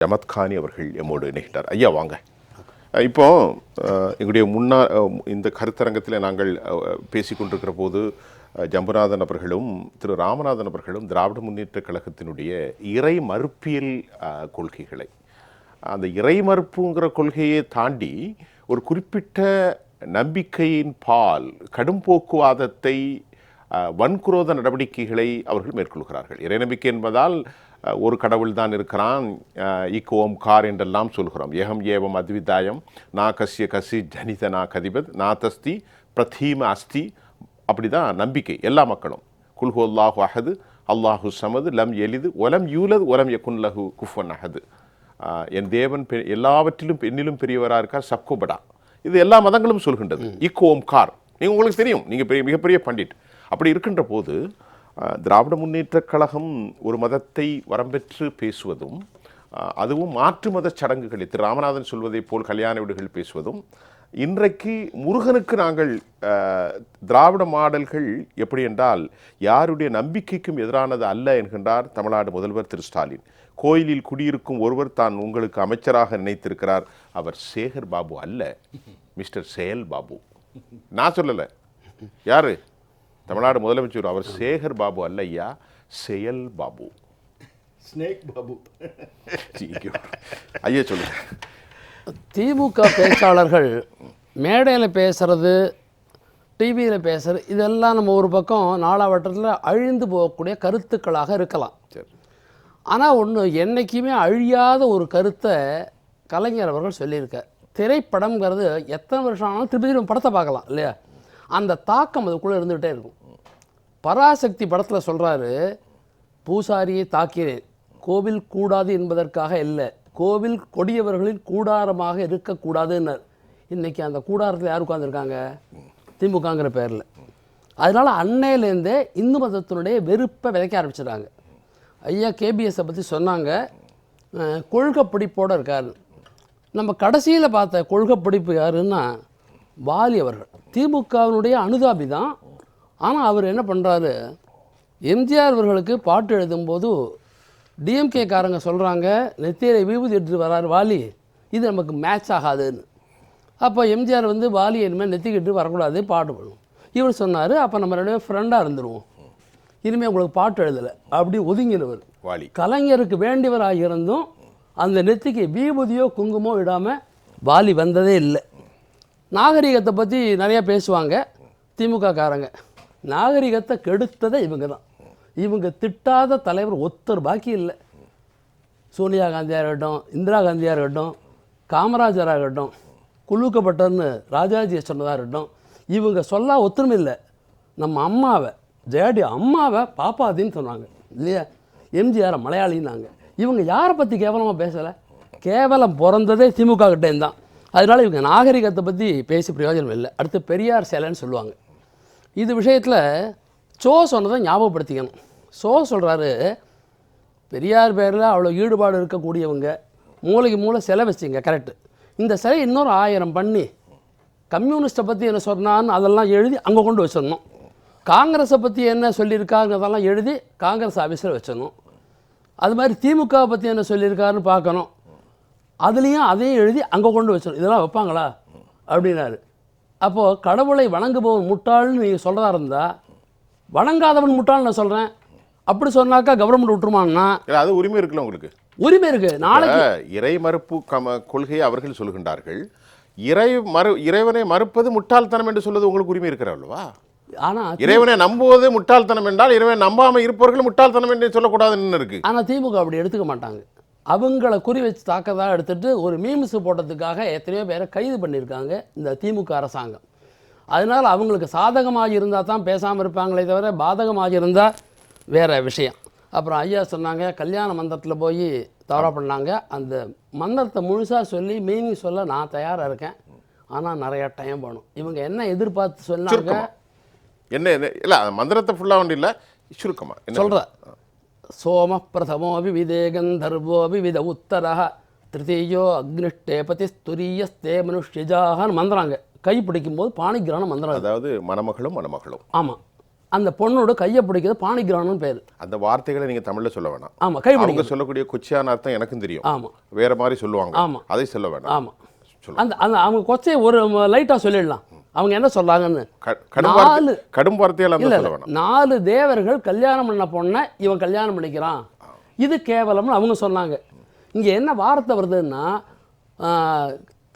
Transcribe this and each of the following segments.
ஜமத்கானி அவர்கள் எம்மோடு இணைகிறார். ஐயா வாங்க. இப்போ எங்களுடைய இந்த கருத்தரங்கத்தில் நாங்கள் பேசிக்கொண்டிருக்கிற போது ஜம்புநாதன் அவர்களும் திரு ராமநாதன் அவர்களும் திராவிட முன்னேற்ற கழகத்தினுடைய இறை மறுப்பியல் கொள்கைகளை, அந்த இறை மறுப்புங்கிற கொள்கையை தாண்டி ஒரு குறிப்பிட்ட நம்பிக்கையின் பால் கடும் போக்குவாதத்தை, வன்குரோத நடவடிக்கைகளை அவர்கள் மேற்கொள்கிறார்கள். இறை நம்பிக்கை என்பதால் ஒரு கடவுள் தான் இருக்கிறான், இக் ஓம்கார் என்றெல்லாம் சொல்கிறோம். ஏகம் ஏவம் அத்விதாயம், நா கஸ்ய கசி ஜனித நா கதிபத் நா தஸ்தி பிரதீம அஸ்தி. அப்படி தான் நம்பிக்கை எல்லா மக்களும். குல்ஹு அல்லாஹு அஹது அல்லாஹு சமது லம் எலிது ஒலம் யூலது ஒலம் யகுன் லஹு குஃபன் அஹது. என் தேவன் எல்லாவற்றிலும் பெண்ணிலும் பெரியவராக இருக்கார், சப்கோபடா. இது எல்லா மதங்களும் சொல்கின்றது. இக் ஓம்கார் நீங்கள் உங்களுக்கு தெரியும், நீங்கள் மிகப்பெரிய பண்டிட். அப்படி இருக்கின்ற போது திராவிட முன்னேற்ற கழகம் ஒரு மதத்தை வரம்பெற்று பேசுவதும், அதுவும் மாற்று மத சடங்குகளை திரு ராமநாதன் சொல்வதை போல் கல்யாண வீடுகள் பேசுவதும், இன்றைக்கு முருகனுக்கு நாங்கள் திராவிட மாடல்கள் எப்படி என்றால் யாருடைய நம்பிக்கைக்கும் எதிரானது அல்ல என்கின்றார் தமிழ்நாடு முதல்வர் திரு ஸ்டாலின். கோயிலில் குடியிருக்கும் ஒருவர் தான் உங்களுக்கு அமைச்சராக நினைத்திருக்கிறார், அவர் சேகர் பாபு அல்ல, மிஸ்டர் செயல் பாபு. நான் சொல்லலை, யாரு? தமிழ்நாடு முதலமைச்சர். அவர் சேகர் பாபு அல்ல ஐயா, செயல் பாபு, ஸ்னேக் பாபு. ஐயா சொல்லுங்க. திமுக பேச்சாளர்கள் மேடையில் பேசுறது, டிவியில் பேசுறது, இதெல்லாம் நம்ம ஒரு பக்கம் நாளாவட்டத்தில் அழிந்து போகக்கூடிய கருத்துக்களாக இருக்கலாம். ஆனால் ஒன்று, என்றைக்குமே அழியாத ஒரு கருத்தை கலைஞர் அவர்கள் சொல்லியிருக்கார். திரைப்படம்ங்கிறது எத்தனை வருஷம் ஆனாலும் திருப்பி படத்தை பார்க்கலாம் இல்லையா? அந்த தாக்கம் அதுக்குள்ளே இருந்துகிட்டே இருக்கும். பராசக்தி படத்தில் சொல்கிறாரு, பூசாரியை தாக்கிறேன், கோவில் கூடாது என்பதற்காக இல்லை, கோவில் கொடியவர்களின் கூடாரமாக இருக்கக்கூடாதுன்னு. இன்றைக்கி அந்த கூடாரத்தில் யார் உட்காந்துருக்காங்க? திமுகங்கிற பேரில். அதனால் அன்னையிலேருந்தே இந்து மதத்தினுடைய வெறுப்பை விதைக்க ஆரம்பிச்சிடுறாங்க. ஐயா கேபிஎஸை பற்றி சொன்னாங்க, கொள்கை பிடிப்போடு இருக்கார். நம்ம கடைசியில் பார்த்த கொள்கை பிடிப்பு யாருன்னா வாலி அவர்கள். திமுகவினுடைய அனுதாபி தான். ஆனால் அவர் என்ன பண்ணுறாரு, எம்ஜிஆர் அவர்களுக்கு பாட்டு எழுதும்போது டிஎம்கே காரங்க சொல்கிறாங்க, நெத்தியை விபூதி எடுத்துகிட்டு வராரு வாலி, இது நமக்கு மேட்ச் ஆகாதுன்னு. அப்போ எம்ஜிஆர் வாலி இனிமேல் நெத்திக்கிட்டு வரக்கூடாது, பாட்டு பண்ணும். இவர் சொன்னார், அப்போ நம்ம ரெண்டு பேரும் ஃப்ரெண்டாக இருந்துருவோம், இனிமேல் உங்களுக்கு பாட்டு எழுதலை, அப்படி ஒதுங்கினவர் வாலி. கலைஞருக்கு வேண்டியவராக இருந்தும் அந்த நெத்திக்கு விபூதியோ குங்குமோ இடாமல் வாலி வந்ததே இல்லை. நாகரிகத்தை பற்றி நிறையா பேசுவாங்க திமுக காரங்க. நாகரிகத்தை கெடுத்ததே இவங்க தான். இவங்க திட்டாத தலைவர் ஒருத்தர் பாக்கி இல்லை. சோனியா காந்தியாக இருக்கட்டும், இந்திரா காந்தியாக இருக்கட்டும், காமராஜராக இருக்கட்டும், குழுக்கப்பட்டன்னு ராஜாஜியை சொன்னதாக இருக்கட்டும், இவங்க சொல்ல ஒத்துருமே இல்லை. நம்ம அம்மாவை, ஜெயடி அம்மாவை பாப்பாத்தின்னு சொன்னாங்க இல்லையா? எம்ஜிஆரை மலையாளின்னாங்க. இவங்க யாரை பற்றி கேவலமாக பேசலை? கேவலம் பிறந்ததே திமுக கிட்டேருந்து தான். அதனால் இவங்க நாகரிகத்தை பற்றி பேசி பிரயோஜனம் இல்லை. அடுத்து பெரியார் சேலைன்னு சொல்லுவாங்க. இது விஷயத்தில் சோ சொன்னதை ஞாபகப்படுத்திக்கணும். சோ சொல்கிறாரு, பெரியார் பேரில் அவ்வளோ ஈடுபாடு இருக்கக்கூடியவங்க மூளைக்கு மூளை சிலை வச்சிங்க, கரெக்டு. இந்த சிலை இன்னொரு 1000 பண்ணி கம்யூனிஸ்ட்டை பற்றி என்ன சொன்னான்னு அதெல்லாம் எழுதி அங்கே கொண்டு வச்சிடணும். காங்கிரஸை பற்றி என்ன சொல்லியிருக்காங்கிறதெல்லாம் எழுதி காங்கிரஸ் ஆஃபீஸில் வச்சிடணும். அது மாதிரி திமுகவை பற்றி என்ன சொல்லியிருக்காருன்னு பார்க்கணும், அதுலேயும் அதையும் எழுதி அங்கே கொண்டு வச்சிடணும். இதெல்லாம் வைப்பாங்களா அப்படின்னாரு. அப்போது கடவுளை வணங்குபவன் முட்டாள்னு நீங்கள் சொல்கிறதா இருந்தால், வணங்காதவன் முட்டாள்னு நான் சொல்கிறேன், அப்படி சொன்னாக்கா கவர்மெண்ட் விட்டுருமான்னா? அது உரிமை இருக்குல்ல, உங்களுக்கு உரிமை இருக்குது. நாளைக்கு இறை மறுப்பு கொள்கையை அவர்கள் சொல்கின்றார்கள். இறைவனை மறுப்பது முட்டாள்தனம் என்று சொல்வது உங்களுக்கு உரிமை இருக்கிறார்களா? ஆனால் இறைவனை நம்புவது முட்டாள்தனம் என்றால் இறைவனை நம்பாமல் இருப்பவர்கள் முட்டாள்தனம் என்று சொல்லக்கூடாதுன்னு இருக்கு. ஆனால் திமுக அப்படி எடுத்துக்க மாட்டாங்க. அவங்கள குறி வச்சு தாக்கதாக எடுத்துகிட்டு ஒரு மீம்ஸு போட்டதுக்காக எத்தனையோ பேரை கைது பண்ணியிருக்காங்க இந்த திமுக அரசாங்கம். அதனால் அவங்களுக்கு சாதகமாக இருந்தால் தான் பேசாமல் இருப்பாங்களே தவிர பாதகமாக இருந்தால் வேறு விஷயம். அப்புறம் ஐயா சொன்னாங்க, கல்யாண மந்திரத்தில் போய் தவறாக பண்ணாங்க. அந்த மந்திரத்தை முழுசாக சொல்லி மீனிங் சொல்ல நான் தயாராக இருக்கேன், ஆனால் நிறையா டைம் போகணும். இவங்க என்ன எதிர்பார்த்து சொன்னாங்க, என்ன இல்லை மந்திரத்தை ஃபுல்லாக ஒன்றும் இல்லை, சுருக்கமாக சொல்கிற சோம பிரதமோபி விதேகந்தர்வோபி வித உத்தரா திருத்தீயோ அக்னிஷ்டே பதி ஸ்துரியஸ்தே மனுஷ்யஜாகன்னு மந்திராங்க. கை பிடிக்கும் போது பாணிகிரான மந்திரம். அதாவது மணமகளும் மணமகளும். ஆமாம், அந்த பொண்ணோட கையை பிடிக்கிறது பாணிகிராமம்னு பேர். அந்த வார்த்தைகளை நீங்க தமிழ்ல சொல்ல வேணாம். ஆமாம், கை அவங்க பிடிக்கிறது. சொல்லக்கூடிய கொச்சையான அர்த்தம் எனக்கும் தெரியும். ஆமாம் வேற மாதிரி சொல்லுவாங்க. ஆமாம் அதை சொல்ல வேணாம். ஆமாம். அந்த அந்த அவங்க கொச்சையை ஒரு லைட்டாக சொல்லிடலாம். அவங்க என்ன சொல்றாங்கன்னு. கடும் வார்த்தையால் அந்த சொல்ல வேணாம். 4 தேவர்கள் கல்யாணம் பண்ண பொண்ணை இவன் கல்யாணம் பண்ணிக்கிறான், இது கேவலம்னு அவங்க சொன்னாங்க. இங்கே என்ன வார்த்தை வருதுன்னா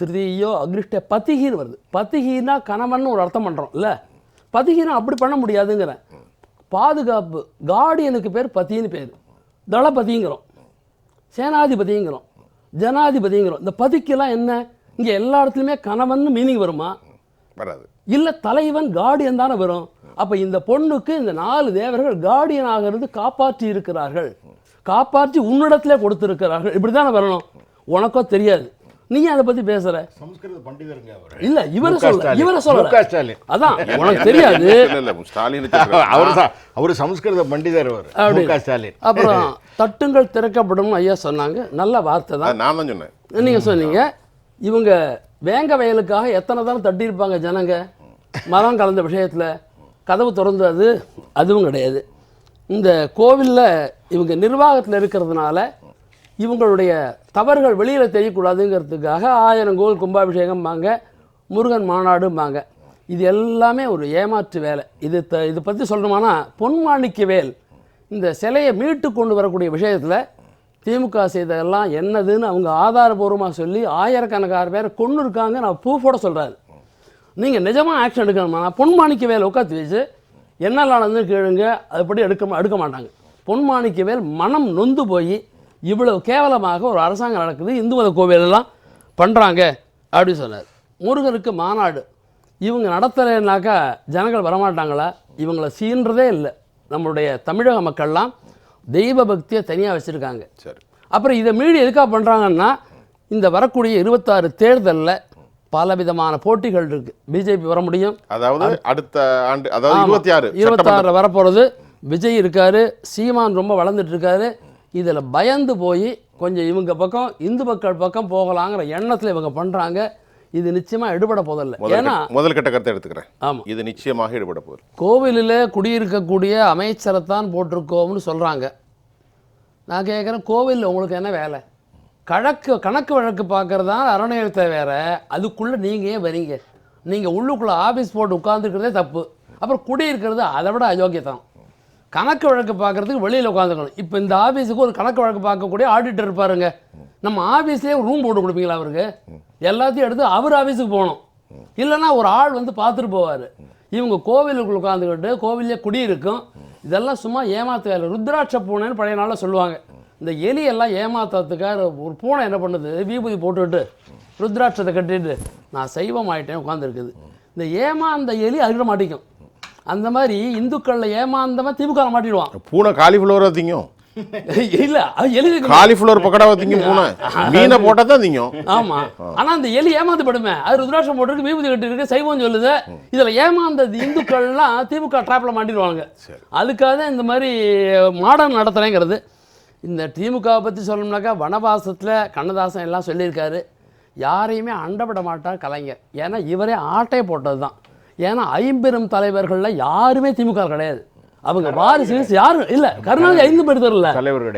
திருதியோ அக்ரிஷ்ட பதிகின்னு வருது. பதிகின்னா கணவன் ஒரு அர்த்தம் பண்ணுறோம் இல்லை, பதிகினா அப்படி பண்ண முடியாதுங்கிறேன். பாதுகாப்பு கார்டியனுக்கு பேர் பதின்னு பேர். தளபதிங்கிறோம், சேனாதிபதிங்கிறோம், ஜனாதிபதிங்கிறோம். இந்த பதிக்கெல்லாம் என்ன இங்கே எல்லா இடத்துலையுமே கணவன் மீனிங் வருமா? வராது. இல்லை தலைவன் கார்டியன் தானே வரும். அப்போ இந்த பொண்ணுக்கு இந்த 4 தேவர்கள் கார்டியனாக இருந்து காப்பாற்றி இருக்கிறார்கள், காப்பாற்றி உன்னிடத்துல கொடுத்துருக்கிறார்கள். இப்படி தானே வரணும். உனக்கோ தெரியாது, நீ அதை பத்தி பேசுற. சமஸ்கிருத பண்டிதருங்க அவர். இல்ல இவரை சொல்ல அதான் உனக்கு தெரியாது. அவர் சமஸ்கிருத பண்டிதர் அவர் ஸ்டாலின். அப்புறம் தட்டுங்கள் திறக்கப்படும் ஐயா சொன்னாங்க. நல்ல வார்த்தை தான். நான் தான் சொன்னேன், நீங்க சொன்னீங்க. இவங்க வேங்க வயலுக்காக எத்தனை தானே தட்டியிருப்பாங்க ஜனங்க மரம் கலந்த விஷயத்துல. கதவு திறந்து அதுவும் கிடையாது. இந்த கோவிலில் இவங்க நிர்வாகத்தில் இருக்கிறதுனால இவங்களுடைய தவறுகள் வெளியில் தெரியக்கூடாதுங்கிறதுக்காக 1000 கோவில் கும்பாபிஷேகம்பாங்க, முருகன் மாநாடும்பாங்க. இது எல்லாமே ஒரு ஏமாற்று வேலை. இது பற்றி சொல்லணுமானா பொன்மாணிக்கவேல் இந்த சிலையை மீட்டு கொண்டு வரக்கூடிய விஷயத்தில் திமுக செய்ததெல்லாம் என்னதுன்னு அவங்க ஆதாரபூர்வமாக சொல்லி ஆயிரக்கணக்கான பேரை கொண்டு இருக்காங்க. நான் ப்ரூஃபோட சொல்கிறாரு. நீங்கள் நிஜமாக ஆக்ஷன் எடுக்கணுமானா பொன்மாணிக்கவேல் உட்காந்து வச்சு என்னெல்லாம் நடந்து கேளுங்க, அதுபடி எடுக்க மாட்டாங்க. பொன்மாணிக்கவேல் மனம் நொந்து போய் இவ்வளவு கேவலமாக ஒரு அரசாங்கம் நடக்குது, இந்து மத கோவிலெல்லாம் பண்ணுறாங்க அப்படின்னு சொன்னார். முருகனுக்கு மாநாடு இவங்க நடத்தலைன்னாக்கா ஜனங்கள் வரமாட்டாங்களா? இவங்களை சீன்றதே இல்லை. நம்மளுடைய தமிழக மக்கள்லாம் தெய்வ பக்தியை தனியாக வச்சுருக்காங்க. சரி, அப்புறம் இதை மீறி எதுக்காக பண்ணுறாங்கன்னா இந்த வரக்கூடிய 26 தேர்தலில் பலவிதமான போட்டிகள் இருக்கு. பிஜேபி வர முடியும், அதாவது அடுத்த ஆண்டு, அதாவது 26 வரப்போகிறது. விஜய் இருக்காரு, சீமான் ரொம்ப வளர்ந்துட்டு இருக்காரு. இதில் பயந்து போய் கொஞ்சம் இவங்க பக்கம் இந்து மக்கள் பக்கம் போகலாங்கிற எண்ணத்தில் இவங்க பண்ணுறாங்க. இது நிச்சயமாக எடுபட போதில்லை. ஏன்னா முதல் கட்ட கருத்தை எடுத்துக்கிறேன். ஆமாம், இது நிச்சயமாக எடுபட போகுது. கோவிலில் குடியிருக்கக்கூடிய அமைச்சரைத்தான் போட்டிருக்கோம்னு சொல்கிறாங்க. நான் கேட்குறேன், கோவிலில் உங்களுக்கு என்ன வேலை? கணக்கு வழக்கு பார்க்குறதா அறநிலையத்தை வேற, அதுக்குள்ளே நீங்கள் ஏன் வரீங்க? நீங்கள் உள்ளுக்குள்ளே ஆஃபீஸ் போட்டு உட்காந்துருக்கிறதே தப்பு. அப்புறம் குடியிருக்கிறது அதை விட அயோக்கியத்தான். கணக்கு வழக்கு பார்க்குறதுக்கு வெளியில் உட்காந்துக்கணும். இப்போ இந்த ஆஃபீஸுக்கு ஒரு கணக்கு வழக்கு பார்க்கக்கூடிய ஆடிட்டர் இருப்பாருங்க. நம்ம ஆஃபீஸ்லேயே ஒரு ரூம் போட்டு கொடுப்பீங்களா அவருக்கு? எல்லாத்தையும் எடுத்து அவர் ஆஃபீஸுக்கு போகணும். இல்லைன்னா ஒரு ஆள் வந்து பார்த்துட்டு போவார். இவங்க கோவிலுக்குள்ள உட்காந்துக்கிட்டு கோவிலே குடியிருக்கும். இதெல்லாம் சும்மா ஏமாத்து வேலை. ருத்ராட்ச பூனைன்னு பழைய நாளில் சொல்லுவாங்க. இந்த எலியெல்லாம் ஏமாத்துறதுக்காக ஒரு பூனை என்ன பண்ணுது, விபூதி போட்டுவிட்டு ருத்ராட்சத்தை கட்டிட்டு நான் சைவம் ஆகிட்டேன் உட்காந்துருக்குது. இந்த ஏமாந்த எலி அதுக்கிட்ட மாட்டிக்கும். அந்த மாதிரி இந்துக்களில் ஏமாந்தமாக திமுக மாட்டிடுவான். பூனை காலிஃப்ளவரை திங்கும். இல்லை, எலி காலிஃப்ளவர் பக்கடாவை திங்கும். பூனை மீனை போட்டால் தான் திங்கும். ஆமாம், ஆனால் அந்த எலி ஏமாந்துப்படுமே. அது ருத்ராட்சம் போட்டுருக்கு, விபூதி கட்டி இருக்கு, சைவம் சொல்லுது. இதில் ஏமாந்தது இந்துக்கள்லாம் திமுக ட்ராப்பில் மாட்டிடுவாங்க. அதுக்காக தான் இந்த மாதிரி மாடர்ன் நடத்துகிறேங்கிறது. இந்த திமுகவை பற்றி சொல்லணும்னாக்கா வனவாசத்தில் கண்ணதாசன் எல்லாம் சொல்லியிருக்காரு. யாரையுமே அண்டப்பட மாட்டார் கலைஞர். ஏன்னா இவரே ஆட்டையை போட்டது தான். ஏன்னா 50 தலைவர்களில் யாருமே திமுக கிடையாது. அவங்க வாரிசு யாரும் இல்லை. கருணாநிதி 5 பேர் தரல,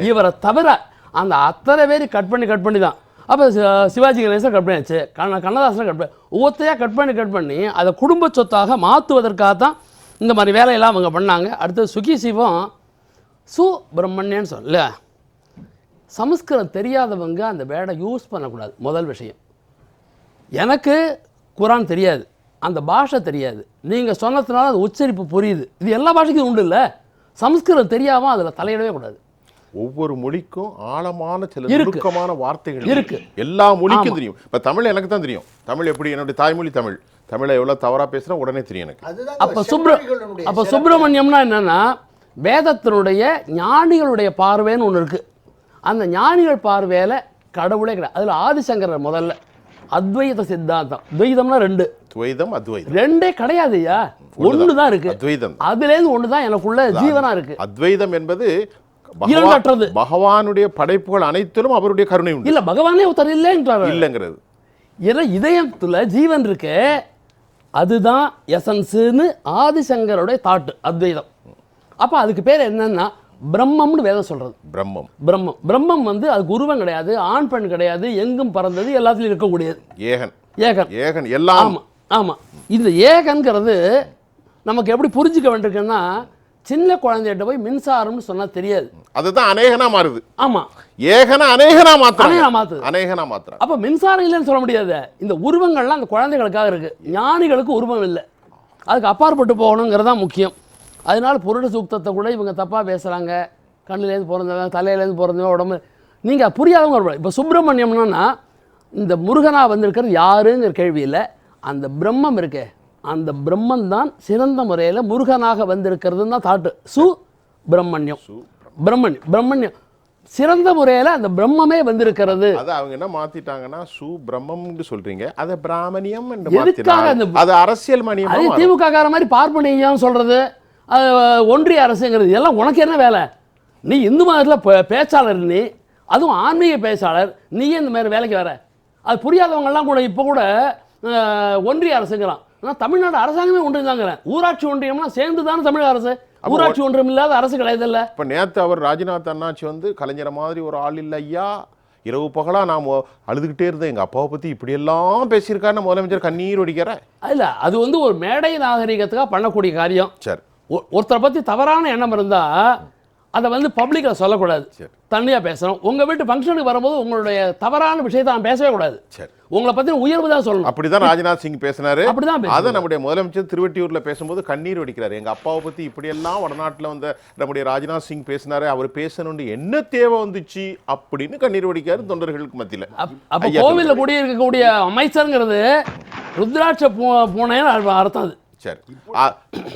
இவரை தவிர அந்த அத்தனை பேர் கட் பண்ணி தான். அப்போ சிவாஜி கணேசன் கட் பண்ணியாச்சு, கண்ணதாசனை கட் பண்ணி ஒவ்வொருத்தையாக கட் பண்ணி அதை குடும்ப சொத்தாக மாற்றுவதற்காக தான் இந்த மாதிரி வேலையெல்லாம் அவங்க பண்ணாங்க. அடுத்தது சுகி சிவம் சுப்பிரமணியன்னு சொல்ல, சமஸ்கிருதம் தெரியாதவங்க அந்த வேர்டை யூஸ் பண்ணக்கூடாது. முதல் விஷயம், எனக்கு குரான் தெரியாது, அந்த பாஷை தெரியாது. நீங்கள் சொன்னதுனால அது உச்சரிப்பு புரியுது. இது எல்லா பாஷைக்கும் உண்டு இல்லை. சமஸ்கிருதம் தெரியாமல் அதில் தலையிடவே கூடாது. ஒவ்வொரு மொழிக்கும் ஆழமான சில நுணுக்கமான வார்த்தைகள் இருக்கு. எல்லா மொழிக்கும் தெரியும். இப்போ தமிழ் எனக்கு தான் தெரியும். தமிழ் எப்படி, என்னுடைய தாய்மொழி தமிழ். தமிழை எவ்வளோ தவறாக பேசுனா உடனே தெரியும் எனக்கு. அப்போ சுப்பிரமணியம்னா என்னன்னா, வேதத்தினுடைய ஞானிகளுடைய பார்வைன்னு ஒன்று இருக்குது. அந்த ஞானிகள் பார்வையில் கடவுளே கிடையாது. அதில் ஆதிசங்கரர் முதல்ல அத்வைத சித்தாந்தம். துவைதம்னா 2, துவைதம் அத்வைதம் 2 கிடையாதுயா, 1 தான் இருக்கு. அத்வைதம் அதுலேருந்து 1 தான் எனக்குள்ள ஜீவனா இருக்கு. அத்வைதம் என்பது இரண்டற்றது. பகவானுடைய படைப்புகள் அனைத்திலும் அவருடைய கருணை உண்டு. இல்ல, பகவானே ஒருத்தர் இல்லைங்கிறது. இதயத்துல ஜீவன் இருக்கு, அதுதான் எசன்ஸ்னு ஆதிசங்கருடைய தாட்டு அத்வைதம். அப்போ அதுக்கு பேர் என்னன்னா பிரம்மம்னு வேதம் சொல்றது. பிரம்மம். பிரம்மம் வந்து அதுக்கு உருவம் கிடையாது, ஆண் பெண் கிடையாது, எங்கும் பறந்தது, எல்லாத்துலயும் இருக்கக்கூடியது. ஏகன் எல்லாம். ஆமா ஆமா. இந்த ஏகன்கிறது நமக்கு எப்படி புரிஞ்சுக்க வேண்டியிருக்குன்னா, சின்ன குழந்தைகிட்ட போய் மின்சாரம்னு சொன்னா தெரியாது, அதுதான் அநேகனா மாறுது. ஆமா, ஏகனா அநேகனா மாத்துது. அப்ப மின்சாரம் இல்லைன்னு சொல்ல முடியாது. இந்த உருவங்கள்லாம் அந்த குழந்தைகளுக்காக இருக்கு, ஞானிகளுக்கு உருவம் இல்லை, அதுக்கு அப்பாற்பட்டு போகணுங்கிறது தான் முக்கியம். அதனால புருட சூக்தத்தை கூட இவங்க தப்பாக பேசுகிறாங்க. கண்ணிலேருந்து பிறந்தவன், தலையிலேருந்து பிறந்தவன், உடம்பு நீங்கள் புரியாதவங்க ஒரு. இப்போ சுப்பிரமணியம்னா இந்த முருகனாக வந்திருக்கிறது யாருங்கிற கேள்வி இல்லை, அந்த பிரம்மம் இருக்கே, அந்த பிரம்மன் தான் சிறந்த முறையில் முருகனாக வந்திருக்கிறதுன்னு தான் தாட்டு. சுப்பிரமணியம் பிரம்மண்யம் சிறந்த முறையில் அந்த பிரம்மமே வந்திருக்கிறது. அது அவங்க என்ன மாத்திட்டாங்கன்னா சுப்பிரமம்னு சொல்றீங்க, அதை பிராமணியம் எதுக்காக அது அரசியல் மணியம். அதே திமுக கார மாதிரி பார்ப்பனியம் சொல்றது, ஒன்றிய அரசுங்கிறது, எல்லாம் உனக்கு என்ன வேலை? நீ இந்து மதத்தில் பேச்சாளர், நீ அதுவும் ஆன்மீக பேச்சாளர், நீயே இந்த மாதிரி வேலைக்கு வர. அது புரியாதவங்கெல்லாம் கூட இப்போ கூட ஒன்றிய அரசுங்கிறான். ஆனால் தமிழ்நாடு அரசாங்கமே ஒன்றியம் தாங்கிறேன். ஊராட்சி ஒன்றியம்னா சேர்ந்து தானே தமிழக அரசு. ஊராட்சி ஒன்றியம் இல்லாத அரசு கிடையாது இல்லை. இப்போ நேற்று அவர் ராஜ்நாத் அண்ணாச்சி வந்து கலைஞர் மாதிரி ஒரு ஆள் இல்லை ஐயா, இரவு பகலாக நாம் அழுதுகிட்டே இருந்தேன், எங்கள் அப்பாவை பற்றி இப்படியெல்லாம் பேசியிருக்காருன்னு முதலமைச்சர் கண்ணீர் வடிக்கிற. இல்லை, அது வந்து ஒரு மேடை நாகரிகத்துக்காக பண்ணக்கூடிய காரியம். சரி, ஒருத்தரை பற்றி தவறான எண்ணம் இருந்தால் அதை வந்து பப்ளிக்கில் சொல்லக்கூடாது, தனியாக பேசணும். உங்கள் வீட்டு ஃபங்க்ஷனுக்கு வரும்போது உங்களுடைய தவறான விஷயத்தை நான் பேசவே கூடாது, உங்களை பற்றி உயர்வு தான் சொல்லணும். அப்படிதான் ராஜ்நாத் சிங் பேசினாரு. அப்படிதான் அதை நம்முடைய முதலமைச்சர் திருவெட்டியூர்ல பேசும்போது கண்ணீர் வடிக்கிறாரு. எங்க அப்பாவை பத்தி இப்படியெல்லாம் வடநாட்டில் வந்த நம்முடைய ராஜ்நாத் சிங் பேசினாரு, அவர் பேசணும்னு என்ன தேவை வந்துச்சு அப்படின்னு கண்ணீர் வடிக்காரு தொண்டர்களுக்கு மத்தியில். அப்போ கோவிலில் கூடிய இருக்கக்கூடிய அமைச்சருங்கிறது ருத்ராட்ச பூனைன்னு அர்த்தம். அது சரி,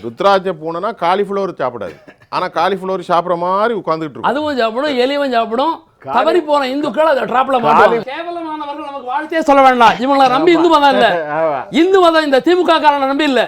ருத்ராட்ச பூனைனா காலிஃப்ளவர் சாப்பிடாது, ஆனா காலிஃப்ளவர் சாப்பிட்ற மாதிரி உட்கார்ந்துட்டு இருக்கும். அதுவும் சாப்பிடும், எலியும் சாப்பிடும். தவறி போன இந்துக்கள் அதை டிராப்ல மாட்டாங்க. கேவலமானவர்கள் நமக்கு வாழ்க்கையே சொல்ல வேண்டாம். இவங்களை நம்பி இந்து மதம் இல்ல, இந்து மதம் இந்த திமுக காரனை நம்பி இல்ல.